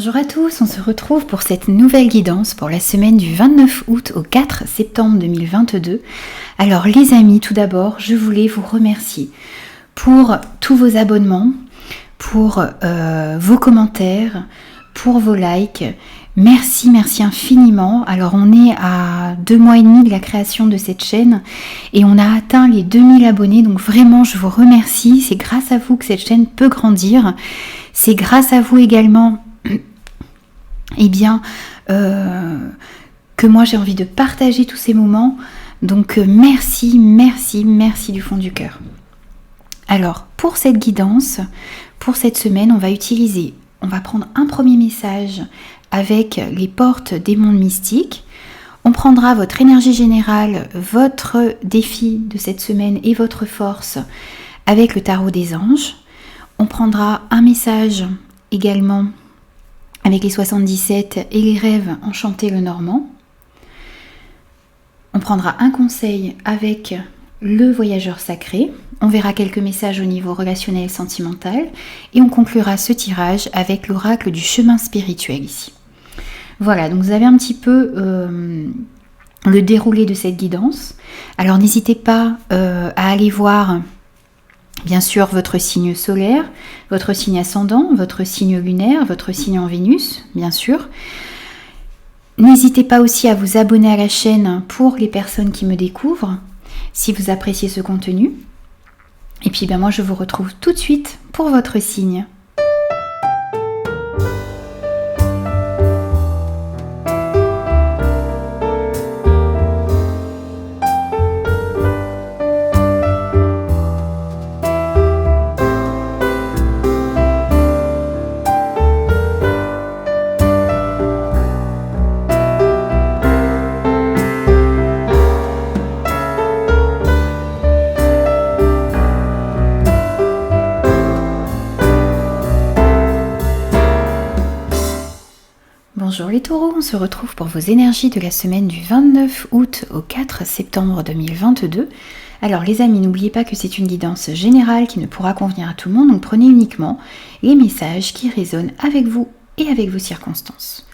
Bonjour à tous, on se retrouve pour cette nouvelle guidance pour la semaine du 29 août au 4 septembre 2022. Alors les amis, tout d'abord, je voulais vous remercier pour tous vos abonnements, pour vos commentaires, pour vos likes. Merci infiniment. Alors on est à 2 mois et demi de la création de cette chaîne et on a atteint les 2000 abonnés, donc vraiment je vous remercie. C'est grâce à vous que cette chaîne peut grandir. C'est grâce à vous également que moi j'ai envie de partager tous ces moments. Donc merci du fond du cœur. Alors pour cette guidance, pour cette semaine, on va prendre un premier message avec les portes des mondes mystiques. On prendra votre énergie générale, votre défi de cette semaine et votre force avec le tarot des anges. On prendra un message également avec les 77 et les rêves enchantés le normand. On prendra un conseil avec le voyageur sacré. On verra quelques messages au niveau relationnel sentimental. Et on conclura ce tirage avec l'oracle du chemin spirituel ici. Voilà, donc vous avez un petit peu le déroulé de cette guidance. Alors n'hésitez pas à aller voir bien sûr votre signe solaire, votre signe ascendant, votre signe lunaire, votre signe en Vénus, bien sûr. N'hésitez pas aussi à vous abonner à la chaîne pour les personnes qui me découvrent, si vous appréciez ce contenu. Et puis moi je vous retrouve tout de suite pour votre signe. Bonjour les taureaux, on se retrouve pour vos énergies de la semaine du 29 août au 4 septembre 2022. Alors les amis, n'oubliez pas que c'est une guidance générale qui ne pourra convenir à tout le monde, donc prenez uniquement les messages qui résonnent avec vous et avec vos circonstances.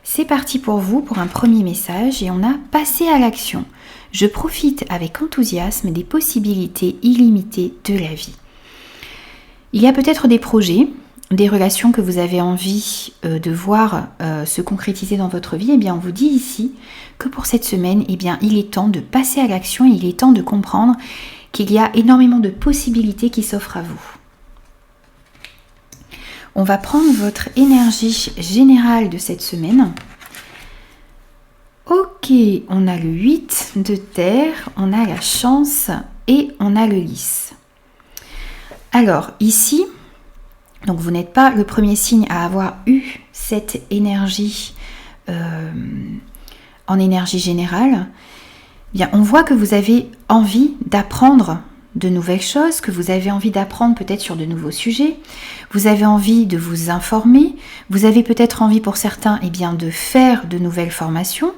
C'est parti pour vous pour un premier message et on a passé à l'action. Je profite avec enthousiasme des possibilités illimitées de la vie. Il y a peut-être des projets, des relations que vous avez envie de voir se concrétiser dans votre vie. Eh bien, on vous dit ici que pour cette semaine, eh bien, il est temps de passer à l'action, il est temps de comprendre qu'il y a énormément de possibilités qui s'offrent à vous. On va prendre votre énergie générale de cette semaine. Ok, on a le 8 de terre, on a la chance et on a le lys. Alors, ici, donc vous n'êtes pas le premier signe à avoir eu cette énergie en énergie générale. Bien, on voit que vous avez envie d'apprendre de nouvelles choses, que vous avez envie d'apprendre peut-être sur de nouveaux sujets. Vous avez envie de vous informer. Vous avez peut-être envie pour certains de faire de nouvelles formations.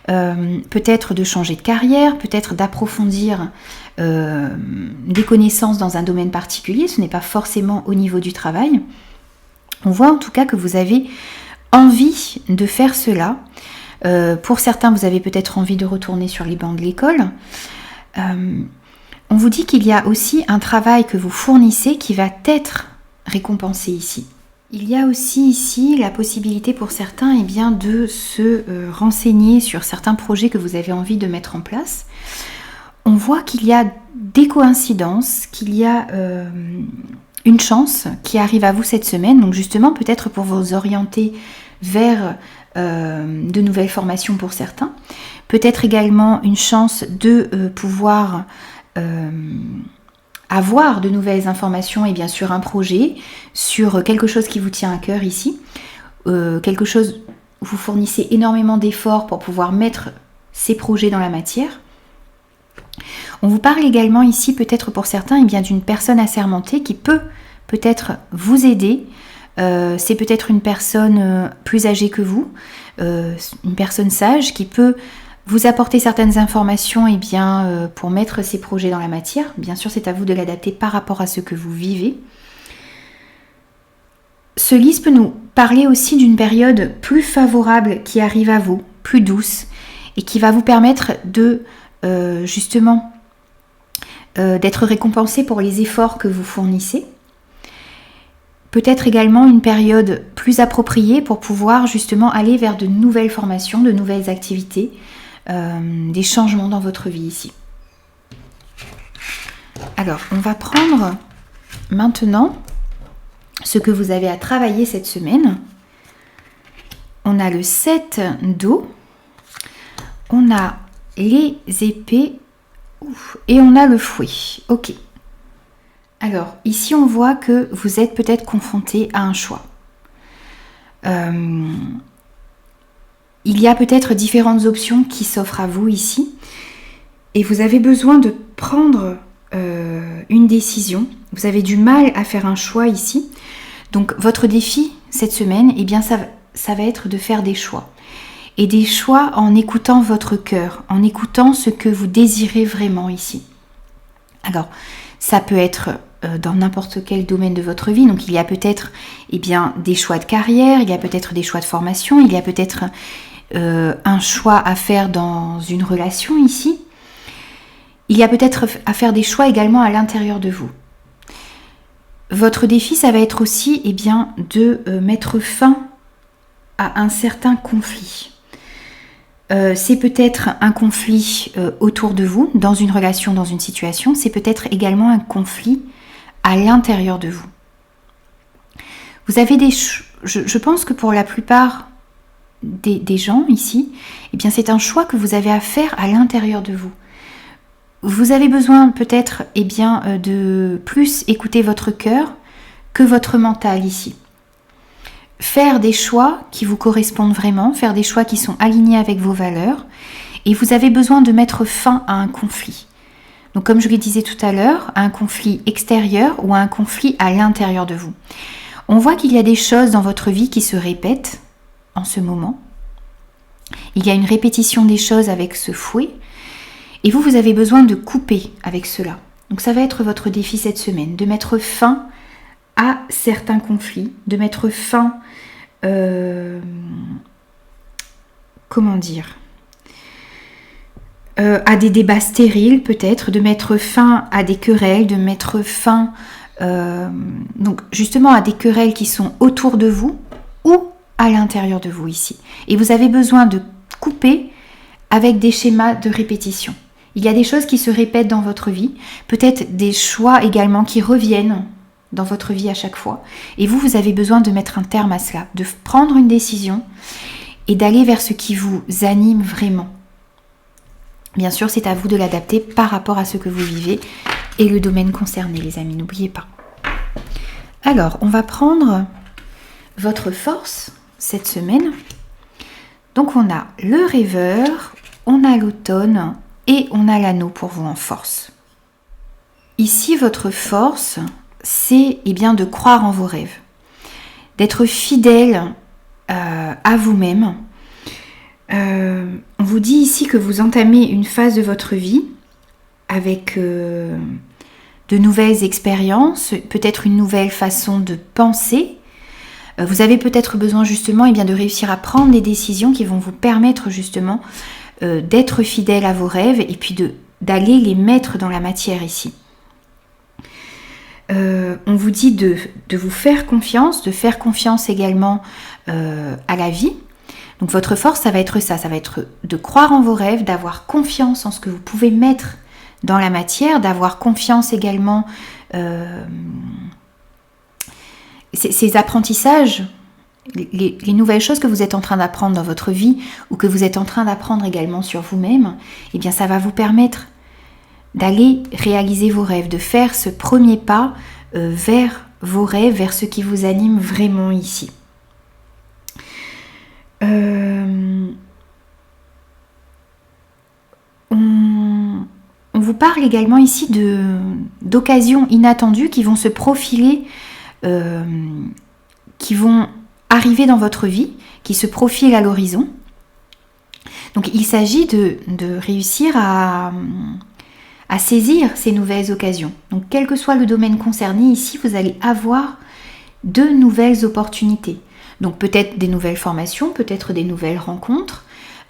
Peut-être de changer de carrière, peut-être d'approfondir des connaissances dans un domaine particulier. Ce n'est pas forcément au niveau du travail. On voit en tout cas que vous avez envie de faire cela. Pour certains, vous avez peut-être envie de retourner sur les bancs de l'école. On vous dit qu'il y a aussi un travail que vous fournissez qui va être récompensé ici. Il y a aussi ici la possibilité pour certains de se renseigner sur certains projets que vous avez envie de mettre en place. On voit qu'il y a des coïncidences, qu'il y a une chance qui arrive à vous cette semaine. Donc justement, peut-être pour vous orienter vers de nouvelles formations pour certains. Peut-être également une chance de pouvoir avoir de nouvelles informations et bien sûr un projet sur quelque chose qui vous tient à cœur ici, quelque chose où vous fournissez énormément d'efforts pour pouvoir mettre ces projets dans la matière. On vous parle également ici peut-être pour certains d'une personne assermentée qui peut peut-être vous aider. C'est peut-être une personne plus âgée que vous, une personne sage qui peut vous apporter certaines informations pour mettre ces projets dans la matière. Bien sûr, c'est à vous de l'adapter par rapport à ce que vous vivez. Ce lys peut nous parler aussi d'une période plus favorable qui arrive à vous, plus douce, et qui va vous permettre de justement d'être récompensé pour les efforts que vous fournissez. Peut-être également une période plus appropriée pour pouvoir justement aller vers de nouvelles formations, de nouvelles activités, des changements dans votre vie ici. Alors, on va prendre maintenant ce que vous avez à travailler cette semaine. On a le 7 d'eau, on a les épées et on a le fouet. Ok. Alors, ici, on voit que vous êtes peut-être confronté à un choix. Il y a peut-être différentes options qui s'offrent à vous ici. Et vous avez besoin de prendre une décision. Vous avez du mal à faire un choix ici. Donc, votre défi cette semaine, eh bien, ça va être de faire des choix. Et des choix en écoutant votre cœur, en écoutant ce que vous désirez vraiment ici. Alors, ça peut être dans n'importe quel domaine de votre vie. Donc, il y a peut-être des choix de carrière, il y a peut-être des choix de formation, il y a peut-être un choix à faire dans une relation ici. Il y a peut-être à faire des choix également à l'intérieur de vous. Votre défi, ça va être aussi de mettre fin à un certain conflit. C'est peut-être un conflit autour de vous, dans une relation, dans une situation. C'est peut-être également un conflit à l'intérieur de vous. Vous avez je pense que pour la plupart des gens ici, c'est un choix que vous avez à faire à l'intérieur de vous. Vous avez besoin peut-être de plus écouter votre cœur que votre mental ici. Faire des choix qui vous correspondent vraiment, faire des choix qui sont alignés avec vos valeurs, et vous avez besoin de mettre fin à un conflit. Donc comme je le disais tout à l'heure, à un conflit extérieur ou à un conflit à l'intérieur de vous. On voit qu'il y a des choses dans votre vie qui se répètent en ce moment. Il y a une répétition des choses avec ce fouet, et vous avez besoin de couper avec cela. Donc ça va être votre défi cette semaine, de mettre fin à certains conflits, de mettre fin, à des débats stériles peut-être, de mettre fin à des querelles, de mettre fin donc justement à des querelles qui sont autour de vous ou à l'intérieur de vous ici. Et vous avez besoin de couper avec des schémas de répétition. Il y a des choses qui se répètent dans votre vie, peut-être des choix également qui reviennent dans votre vie à chaque fois. Et vous avez besoin de mettre un terme à cela, de prendre une décision et d'aller vers ce qui vous anime vraiment. Bien sûr, c'est à vous de l'adapter par rapport à ce que vous vivez et le domaine concerné, les amis, n'oubliez pas. Alors, on va prendre votre force cette semaine. Donc, on a le rêveur, on a l'automne et on a l'anneau pour vous en force. Ici, votre force, c'est de croire en vos rêves, d'être fidèle à vous-même. On vous dit ici que vous entamez une phase de votre vie avec de nouvelles expériences, peut-être une nouvelle façon de penser. Vous avez peut-être besoin justement de réussir à prendre des décisions qui vont vous permettre justement d'être fidèle à vos rêves et puis d'aller les mettre dans la matière ici. On vous dit de vous faire confiance, de faire confiance également à la vie. Donc votre force, ça va être ça va être de croire en vos rêves, d'avoir confiance en ce que vous pouvez mettre dans la matière, d'avoir confiance également. Ces apprentissages, les nouvelles choses que vous êtes en train d'apprendre dans votre vie ou que vous êtes en train d'apprendre également sur vous-même, ça va vous permettre d'aller réaliser vos rêves, de faire ce premier pas vers vos rêves, vers ce qui vous anime vraiment ici. On vous parle également ici d'occasions inattendues qui vont se profiler, qui vont arriver dans votre vie, qui se profilent à l'horizon. Donc il s'agit de réussir à saisir ces nouvelles occasions. Donc quel que soit le domaine concerné, ici vous allez avoir de nouvelles opportunités. Donc peut-être des nouvelles formations, peut-être des nouvelles rencontres.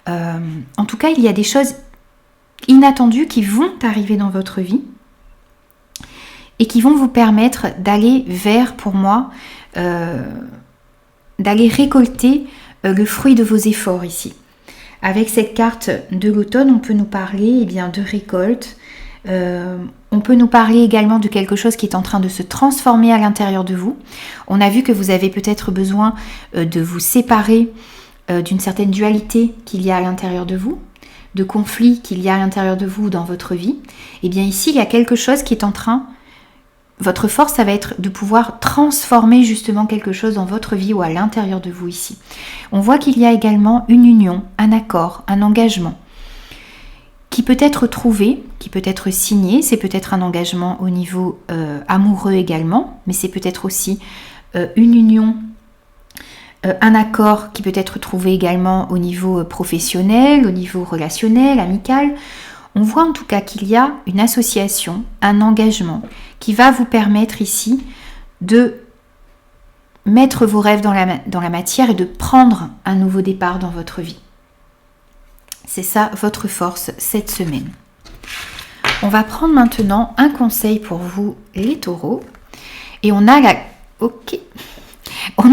En tout cas, il y a des choses inattendues qui vont arriver dans votre vie et qui vont vous permettre d'aller vers, pour moi, d'aller récolter le fruit de vos efforts ici. Avec cette carte de l'automne, on peut nous parler de récolte. On peut nous parler également de quelque chose qui est en train de se transformer à l'intérieur de vous. On a vu que vous avez peut-être besoin de vous séparer d'une certaine dualité qu'il y a à l'intérieur de vous, de conflits qu'il y a à l'intérieur de vous dans votre vie. Et bien ici, il y a quelque chose qui est en train... Votre force, ça va être de pouvoir transformer justement quelque chose dans votre vie ou à l'intérieur de vous ici. On voit qu'il y a également une union, un accord, un engagement qui peut être trouvé, qui peut être signé. C'est peut-être un engagement au niveau amoureux également, mais c'est peut-être aussi une union, un accord qui peut être trouvé également au niveau professionnel, au niveau relationnel, amical. On voit en tout cas qu'il y a une association, un engagement qui va vous permettre ici de mettre vos rêves dans la matière et de prendre un nouveau départ dans votre vie. C'est ça votre force cette semaine. On va prendre maintenant un conseil pour vous les taureaux. Et on a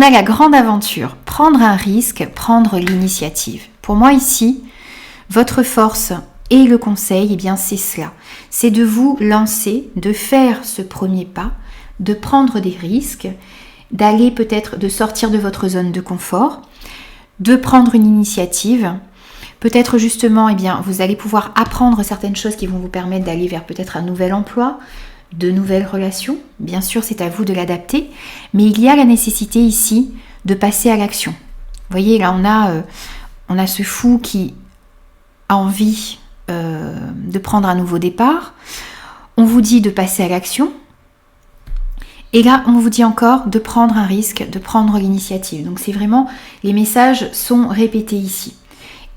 la grande aventure, prendre un risque, prendre l'initiative. Pour moi ici, votre force et le conseil, c'est cela. C'est de vous lancer, de faire ce premier pas, de prendre des risques, d'aller peut-être, de sortir de votre zone de confort, de prendre une initiative. Peut-être justement, vous allez pouvoir apprendre certaines choses qui vont vous permettre d'aller vers peut-être un nouvel emploi, de nouvelles relations. Bien sûr, c'est à vous de l'adapter, mais il y a la nécessité ici de passer à l'action. Vous voyez, là, on a ce fou qui a envie de prendre un nouveau départ. On vous dit de passer à l'action. Et là, on vous dit encore de prendre un risque, de prendre l'initiative. Donc, c'est vraiment, les messages sont répétés ici.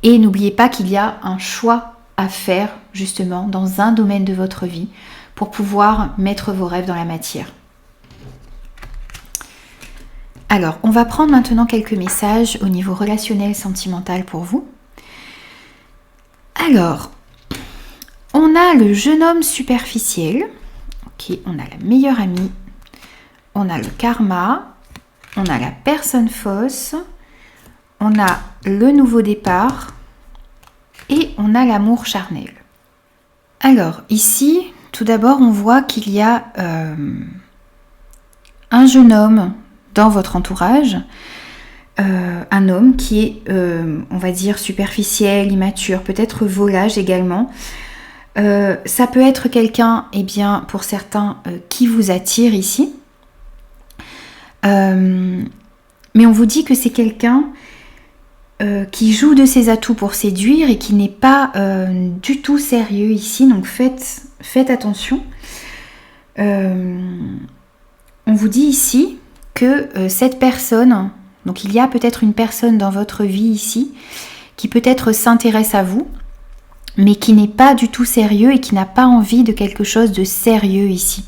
Et n'oubliez pas qu'il y a un choix à faire, justement, dans un domaine de votre vie pour pouvoir mettre vos rêves dans la matière. Alors, on va prendre maintenant quelques messages au niveau relationnel, sentimental pour vous. Alors, on a le jeune homme superficiel. Ok, on a la meilleure amie. On a le karma. On a la personne fausse. On a le nouveau départ. Et on a l'amour charnel. Alors, ici, tout d'abord, on voit qu'il y a un jeune homme dans votre entourage. Un homme qui est, on va dire, superficiel, immature, peut-être volage également. Ça peut être quelqu'un, pour certains, qui vous attire ici. Mais on vous dit que c'est quelqu'un qui joue de ses atouts pour séduire et qui n'est pas du tout sérieux ici. Donc faites attention. On vous dit ici que cette personne... Donc il y a peut-être une personne dans votre vie ici qui peut-être s'intéresse à vous, mais qui n'est pas du tout sérieux et qui n'a pas envie de quelque chose de sérieux ici.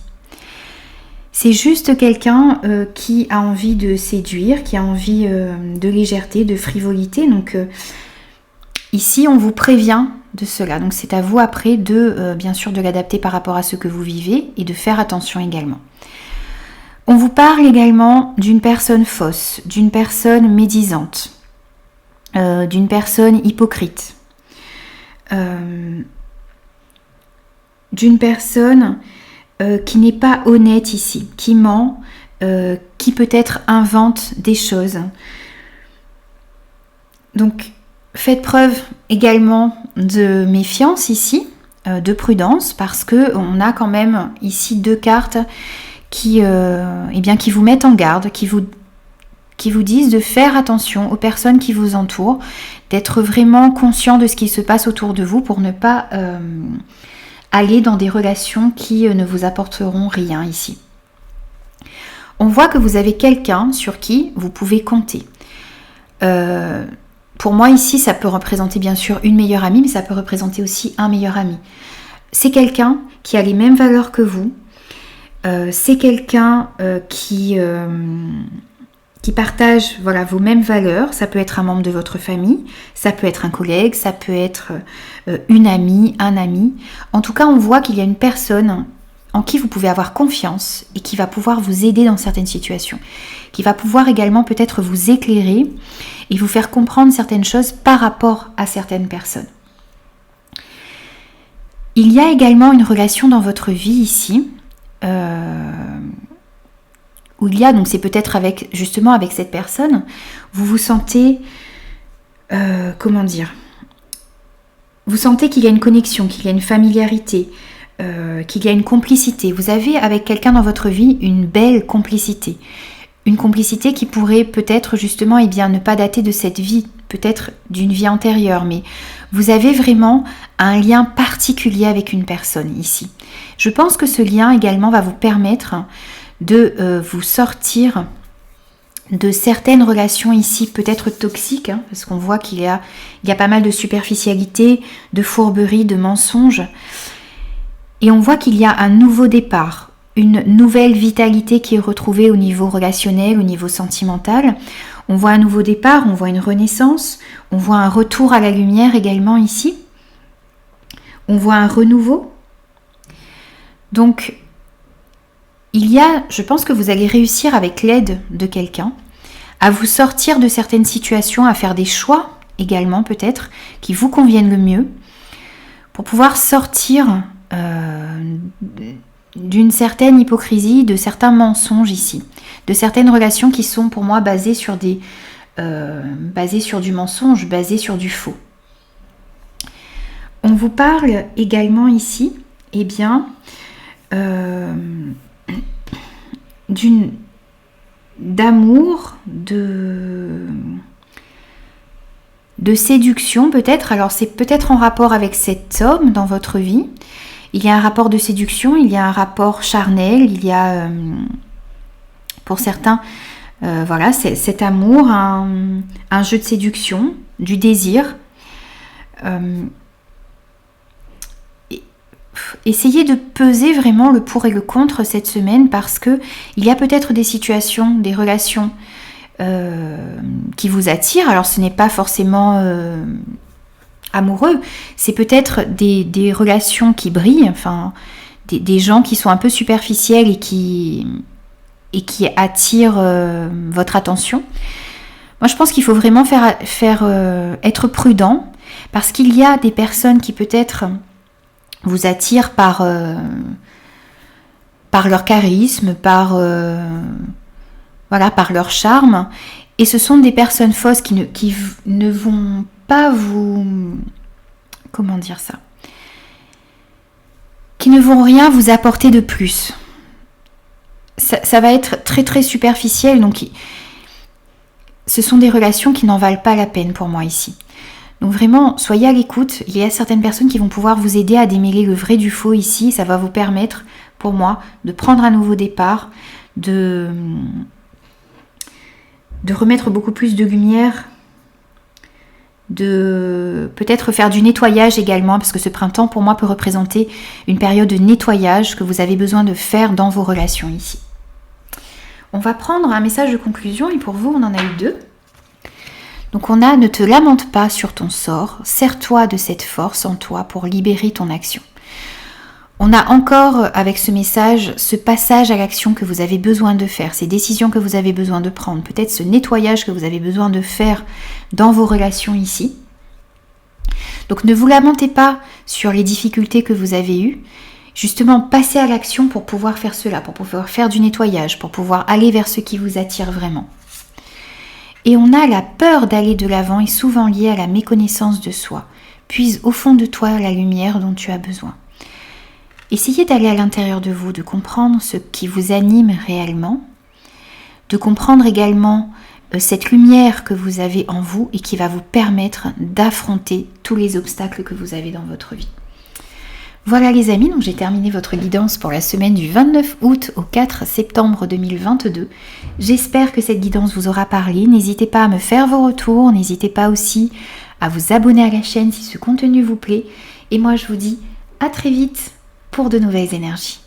C'est juste quelqu'un qui a envie de séduire, qui a envie de légèreté, de frivolité. Donc ici on vous prévient de cela. Donc c'est à vous après de bien sûr de l'adapter par rapport à ce que vous vivez et de faire attention également. On vous parle également d'une personne fausse, d'une personne médisante, d'une personne hypocrite, d'une personne qui n'est pas honnête ici, qui ment, qui peut-être invente des choses. Donc faites preuve également de méfiance ici, de prudence, parce que on a quand même ici deux cartes qui vous mettent en garde, qui vous disent de faire attention aux personnes qui vous entourent, d'être vraiment conscient de ce qui se passe autour de vous pour ne pas aller dans des relations qui ne vous apporteront rien ici. On voit que vous avez quelqu'un sur qui vous pouvez compter. Pour moi ici, ça peut représenter bien sûr une meilleure amie, mais ça peut représenter aussi un meilleur ami. C'est quelqu'un qui a les mêmes valeurs que vous. C'est quelqu'un qui qui partagent vos mêmes valeurs. Ça peut être un membre de votre famille, ça peut être un collègue, ça peut être une amie, un ami. En tout cas, on voit qu'il y a une personne en qui vous pouvez avoir confiance et qui va pouvoir vous aider dans certaines situations, qui va pouvoir également peut-être vous éclairer et vous faire comprendre certaines choses par rapport à certaines personnes. Il y a également une relation dans votre vie ici, où il y a, donc c'est peut-être avec cette personne, vous vous sentez, vous sentez qu'il y a une connexion, qu'il y a une familiarité, qu'il y a une complicité. Vous avez avec quelqu'un dans votre vie une belle complicité. Une complicité qui pourrait peut-être justement ne pas dater de cette vie, peut-être d'une vie antérieure, mais vous avez vraiment un lien particulier avec une personne ici. Je pense que ce lien également va vous permettre de vous sortir de certaines relations ici, peut-être toxiques, parce qu'on voit qu'il y a pas mal de superficialité, de fourberie, de mensonges. Et on voit qu'il y a un nouveau départ, une nouvelle vitalité qui est retrouvée au niveau relationnel, au niveau sentimental. On voit un nouveau départ, on voit une renaissance, on voit un retour à la lumière également ici. On voit un renouveau. Donc, je pense que vous allez réussir avec l'aide de quelqu'un à vous sortir de certaines situations, à faire des choix également peut-être qui vous conviennent le mieux pour pouvoir sortir d'une certaine hypocrisie, de certains mensonges ici, de certaines relations qui sont pour moi basées sur du mensonge, basées sur du faux. On vous parle également ici, d'amour, de séduction peut-être. Alors c'est peut-être en rapport avec cet homme dans votre vie. Il y a un rapport de séduction, il y a un rapport charnel, il y a pour certains cet amour, un jeu de séduction, du désir. Essayez de peser vraiment le pour et le contre cette semaine, parce que il y a peut-être des situations, des relations qui vous attirent. Alors ce n'est pas forcément amoureux, c'est peut-être des relations qui brillent, des gens qui sont un peu superficiels et qui attirent votre attention. Moi je pense qu'il faut vraiment être prudent, parce qu'il y a des personnes qui peut-être vous attirent par leur charisme, par leur charme, et ce sont des personnes fausses qui ne vont pas vous... Comment dire ça ? Qui ne vont rien vous apporter de plus. Ça va être très très superficiel, donc ce sont des relations qui n'en valent pas la peine pour moi ici. Donc vraiment, soyez à l'écoute. Il y a certaines personnes qui vont pouvoir vous aider à démêler le vrai du faux ici. Ça va vous permettre, pour moi, de prendre un nouveau départ, de remettre beaucoup plus de lumière, de peut-être faire du nettoyage également, parce que ce printemps, pour moi, peut représenter une période de nettoyage que vous avez besoin de faire dans vos relations ici. On va prendre un message de conclusion, et pour vous, on en a eu 2. Donc on a « Ne te lamente pas sur ton sort, sers-toi de cette force en toi pour libérer ton action ». On a encore avec ce message ce passage à l'action que vous avez besoin de faire, ces décisions que vous avez besoin de prendre, peut-être ce nettoyage que vous avez besoin de faire dans vos relations ici. Donc ne vous lamentez pas sur les difficultés que vous avez eues, justement passez à l'action pour pouvoir faire cela, pour pouvoir faire du nettoyage, pour pouvoir aller vers ce qui vous attire vraiment. Et on a la peur d'aller de l'avant est souvent liée à la méconnaissance de soi. Puise au fond de toi la lumière dont tu as besoin. Essayez d'aller à l'intérieur de vous, de comprendre ce qui vous anime réellement, de comprendre également cette lumière que vous avez en vous et qui va vous permettre d'affronter tous les obstacles que vous avez dans votre vie. Voilà les amis, donc j'ai terminé votre guidance pour la semaine du 29 août au 4 septembre 2022. J'espère que cette guidance vous aura parlé. N'hésitez pas à me faire vos retours, n'hésitez pas aussi à vous abonner à la chaîne si ce contenu vous plaît. Et moi je vous dis à très vite pour de nouvelles énergies.